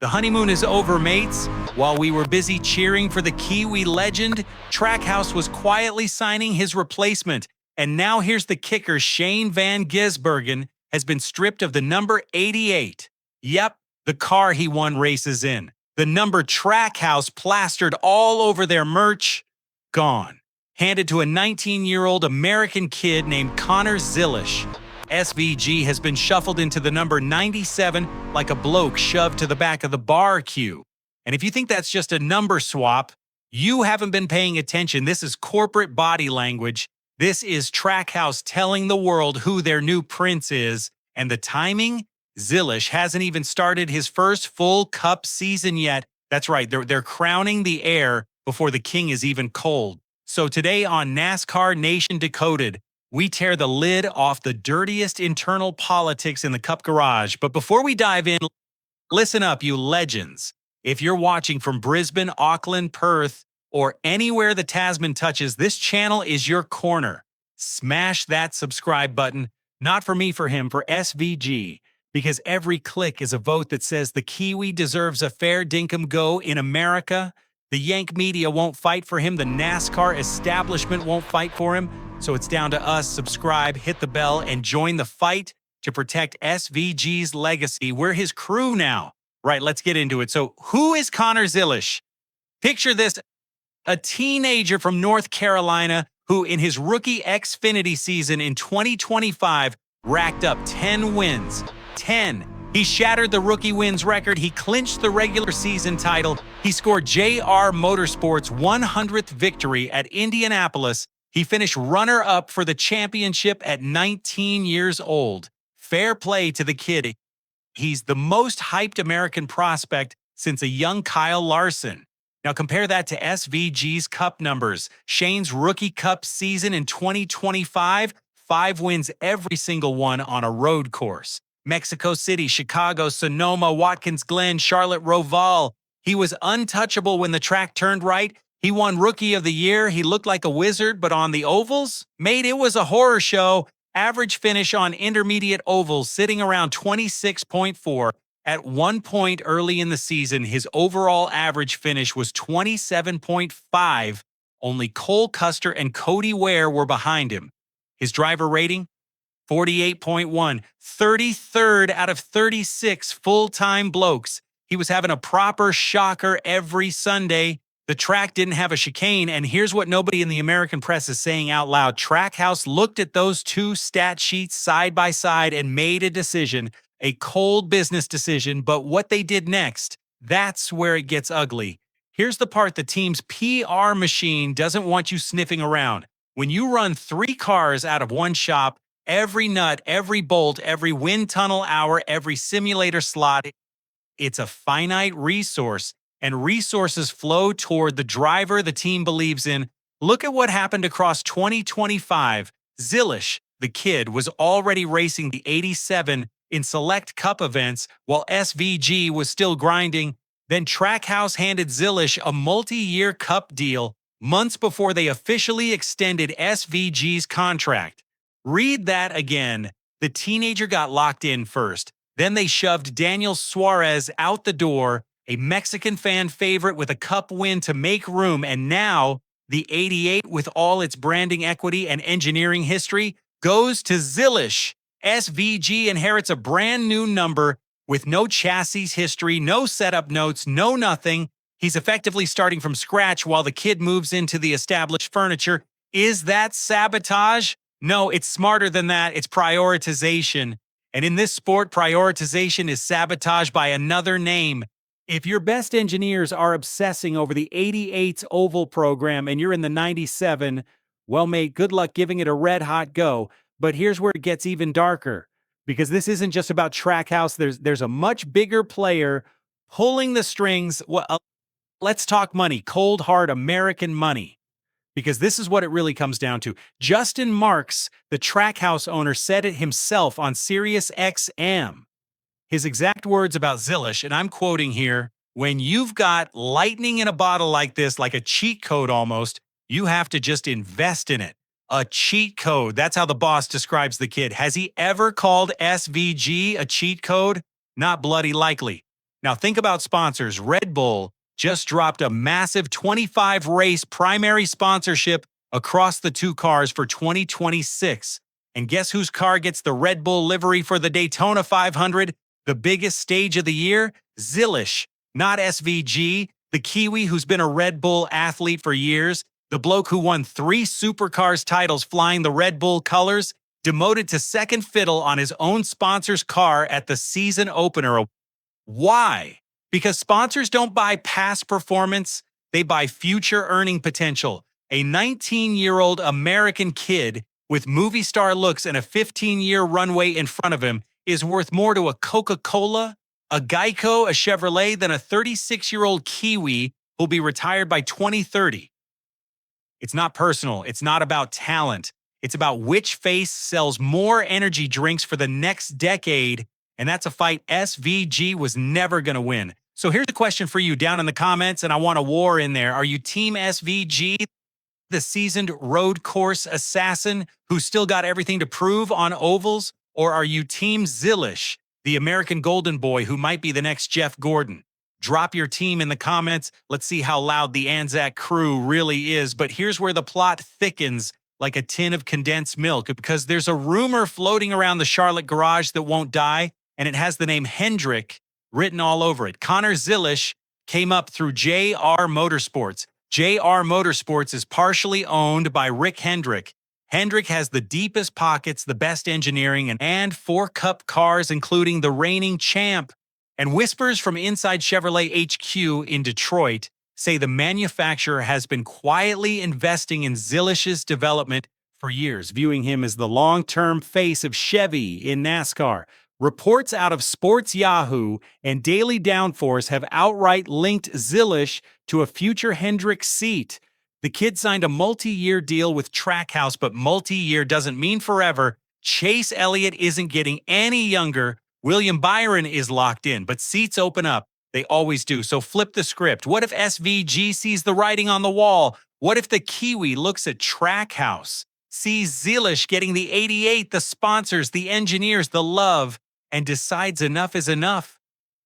The honeymoon is over, mates. While we were busy cheering for the Kiwi legend, Trackhouse was quietly signing his replacement. And now here's the kicker: Shane van Gisbergen has been stripped of the number 88. Yep, the car he won races in. The number Trackhouse plastered all over their merch, gone. Handed to a 19-year-old American kid named Connor Zilisch. SVG has been shuffled into the number 97 like a bloke shoved to the back of the bar queue. And if you think that's just a number swap, you haven't been paying attention. This is corporate body language. This is Trackhouse telling the world who their new prince is. And the timing? Zilisch hasn't even started his first full Cup season yet. That's right, they're crowning the heir before the king is even cold. So today on NASCAR Nation Decoded, we tear the lid off the dirtiest internal politics in the Cup garage. But before we dive in, listen up, you legends. If you're watching from Brisbane, Auckland, Perth, or anywhere the Tasman touches, this channel is your corner. Smash that subscribe button. Not for me, for him, for SVG. Because every click is a vote that says the Kiwi deserves a fair dinkum go in America. The Yank media won't fight for him. The NASCAR establishment won't fight for him. So it's down to us. Subscribe, hit the bell, and join the fight to protect SVG's legacy. We're his crew now. Right, let's get into it. So who is Connor Zilisch? Picture this: a teenager from North Carolina who in his rookie Xfinity season in 2025 racked up 10 wins. 10. He shattered the rookie wins record. He clinched the regular season title. He scored JR Motorsports' 100th victory at Indianapolis. He finished runner-up for the championship at 19 years old. Fair play to the kid. He's the most hyped American prospect since a young Kyle Larson. Now compare that to SVG's Cup numbers. Shane's rookie Cup season in 2025, 5 wins, every single one on a road course. Mexico City, Chicago, Sonoma, Watkins Glen, Charlotte, Roval. He was untouchable when the track turned right. He won Rookie of the Year. He looked like a wizard, but on the ovals, mate, it was a horror show. Average finish on intermediate ovals sitting around 26.4. At one point early in the season, his overall average finish was 27.5. Only Cole Custer and Cody Ware were behind him. His driver rating? 48.1, 33rd out of 36 full-time blokes. He was having a proper shocker every Sunday. The track didn't have a chicane, and here's what nobody in the American press is saying out loud. Trackhouse looked at those two stat sheets side by side and made a decision, a cold business decision, but what they did next, that's where it gets ugly. Here's the part the team's PR machine doesn't want you sniffing around. When you run 3 cars out of one shop, every nut, every bolt, every wind tunnel hour, every simulator slot, it's a finite resource. And resources flow toward the driver the team believes in. Look at what happened across 2025. Zilisch, the kid, was already racing the 87 in select Cup events while SVG was still grinding. Then Trackhouse handed Zilisch a multi-year Cup deal months before they officially extended SVG's contract. Read that again. The teenager got locked in first. Then they shoved Daniel Suarez out the door, a Mexican fan favorite with a Cup win to make room, and now the 88, with all its branding equity and engineering history, goes to Zilisch. SVG inherits a brand new number with no chassis history, no setup notes, no nothing. He's effectively starting from scratch while the kid moves into the established furniture. Is that sabotage? No, it's smarter than that. It's prioritization. And in this sport, prioritization is sabotage by another name. If your best engineers are obsessing over the 88's oval program and you're in the 97, well, mate, good luck giving it a red-hot go. But here's where it gets even darker, because this isn't just about Trackhouse. There's a much bigger player pulling the strings. Well, let's talk money, cold, hard American money, because this is what it really comes down to. Justin Marks, the Trackhouse owner, said it himself on Sirius XM. His exact words about Zilisch, and I'm quoting here, "When you've got lightning in a bottle like this, like a cheat code almost, you have to just invest in it." A cheat code. That's how the boss describes the kid. Has he ever called SVG a cheat code? Not bloody likely. Now think about sponsors. Red Bull just dropped a massive 25-race primary sponsorship across the two cars for 2026. And guess whose car gets the Red Bull livery for the Daytona 500, the biggest stage of the year? Zilisch, not SVG, the Kiwi who's been a Red Bull athlete for years, the bloke who won 3 Supercars titles flying the Red Bull colors, demoted to second fiddle on his own sponsor's car at the season opener. Why? Because sponsors don't buy past performance, they buy future earning potential. A 19-year-old American kid with movie star looks and a 15-year runway in front of him is worth more to a Coca-Cola, a Geico, a Chevrolet than a 36-year-old Kiwi who'll be retired by 2030. It's not personal. It's not about talent. It's about which face sells more energy drinks for the next decade, and that's a fight SVG was never going to win. So here's a question for you down in the comments, and I want a war in there. Are you Team SVG, the seasoned road course assassin who's still got everything to prove on ovals? Or are you Team Zilisch, the American golden boy who might be the next Jeff Gordon? Drop your team in the comments. Let's see how loud the Anzac crew really is. But here's where the plot thickens like a tin of condensed milk, because there's a rumor floating around the Charlotte garage that won't die, and it has the name Hendrick written all over it. Connor Zilisch came up through JR Motorsports. JR Motorsports is partially owned by Rick Hendrick. Hendrick has the deepest pockets, the best engineering, and 4 Cup cars, including the reigning champ. And whispers from inside Chevrolet HQ in Detroit say the manufacturer has been quietly investing in Zilisch's development for years, viewing him as the long-term face of Chevy in NASCAR. Reports out of Sports Yahoo and Daily Downforce have outright linked Zilisch to a future Hendrick seat. The kid signed a multi-year deal with Trackhouse, but multi-year doesn't mean forever. Chase Elliott isn't getting any younger. William Byron is locked in, but seats open up. They always do. So flip the script. What if SVG sees the writing on the wall? What if the Kiwi looks at Trackhouse, sees Zilisch getting the 88, the sponsors, the engineers, the love, and decides enough is enough?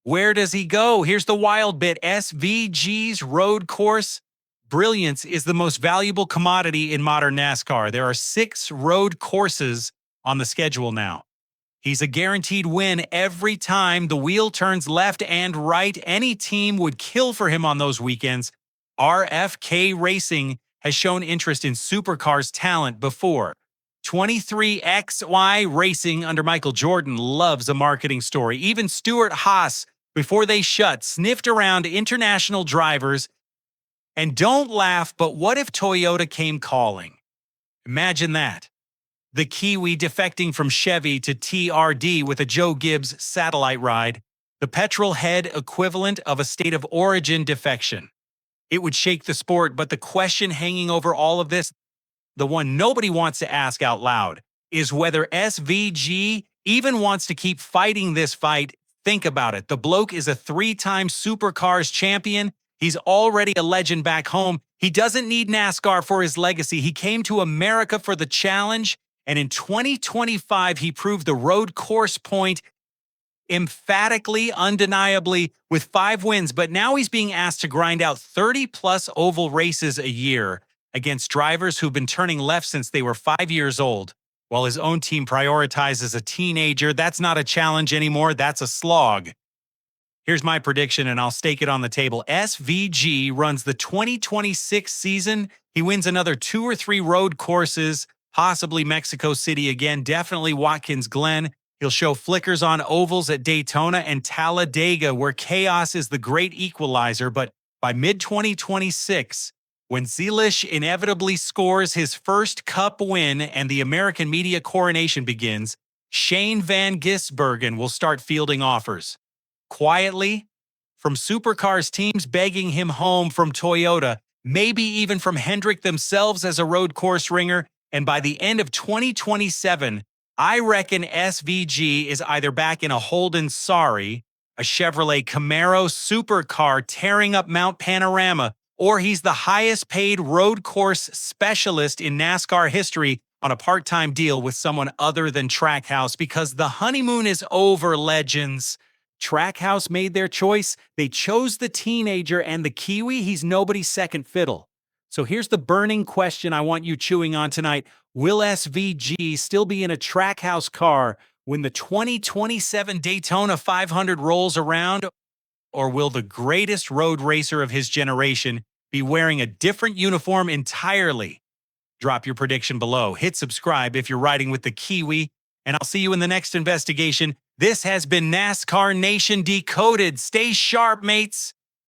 Where does he go? Here's the wild bit. SVG's road course brilliance is the most valuable commodity in modern NASCAR. There are 6 road courses on the schedule now. He's a guaranteed win every time the wheel turns left and right. Any team would kill for him on those weekends. RFK Racing has shown interest in supercars talent before. 23XY Racing under Michael Jordan loves a marketing story. Even Stuart Haas, before they shut, sniffed around international drivers. And don't laugh, but what if Toyota came calling? Imagine that. The Kiwi defecting from Chevy to TRD with a Joe Gibbs satellite ride, the petrol head equivalent of a state of origin defection. It would shake the sport, but the question hanging over all of this, the one nobody wants to ask out loud, is whether SVG even wants to keep fighting this fight. Think about it. The bloke is a 3-time Supercars champion. He's already a legend back home. He doesn't need NASCAR for his legacy. He came to America for the challenge. And in 2025, he proved the road course point emphatically, undeniably, with 5 wins. But now he's being asked to grind out 30-plus oval races a year against drivers who've been turning left since they were 5 years old. While his own team prioritizes a teenager, that's not a challenge anymore, that's a slog. Here's my prediction, and I'll stake it on the table. SVG runs the 2026 season. He wins another 2 or 3 road courses, possibly Mexico City again, definitely Watkins Glen. He'll show flickers on ovals at Daytona and Talladega, where chaos is the great equalizer. But by mid-2026, when Zilisch inevitably scores his first Cup win and the American media coronation begins, Shane van Gisbergen will start fielding offers. Quietly, from Supercars teams begging him home from Toyota, maybe even from Hendrick themselves as a road course ringer. And by the end of 2027, I reckon SVG is either back in a Holden Sorry, a Chevrolet Camaro supercar tearing up Mount Panorama, or he's the highest paid road course specialist in NASCAR history on a part-time deal with someone other than Trackhouse, because the honeymoon is over, legends. Trackhouse made their choice. They chose the teenager, and the Kiwi, he's nobody's second fiddle. So here's the burning question I want you chewing on tonight. Will SVG still be in a Trackhouse car when the 2027 Daytona 500 rolls around? Or will the greatest road racer of his generation be wearing a different uniform entirely? Drop your prediction below. Hit subscribe if you're riding with the Kiwi, and I'll see you in the next investigation. This has been NASCAR Nation Decoded. Stay sharp, mates.